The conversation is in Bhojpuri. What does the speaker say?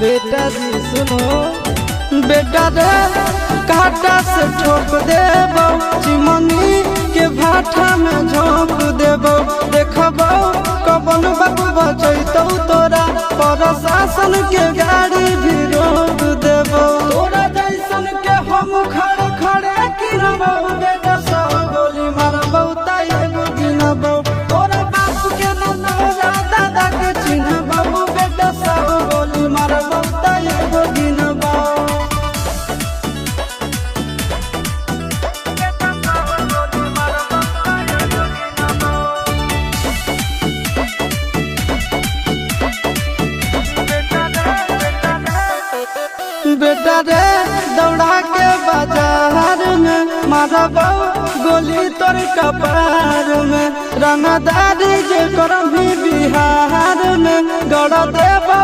बेटा जी सुनो बेटा रे काटा से ठोक देबो चिमनी के भाटा में झोंक देबो देखबो कबन बाबू बचैतौ तोरा प्रशासन के गाड़ी भी रोक देबो तोरा जैसन के हम खड़े खड़े गिरबो बेटा सब गोली मारबो ताई एगो गिनबो तोरा बाप के न तोरा दादा के चिन्हबो बेटा सब गोली मारबो ताई एगो गिनबो बेटा रे दौड़ा के बाजार में मारबो गोली तोर कपार में रंगदारी जे करम बिहार में गड़ देबो।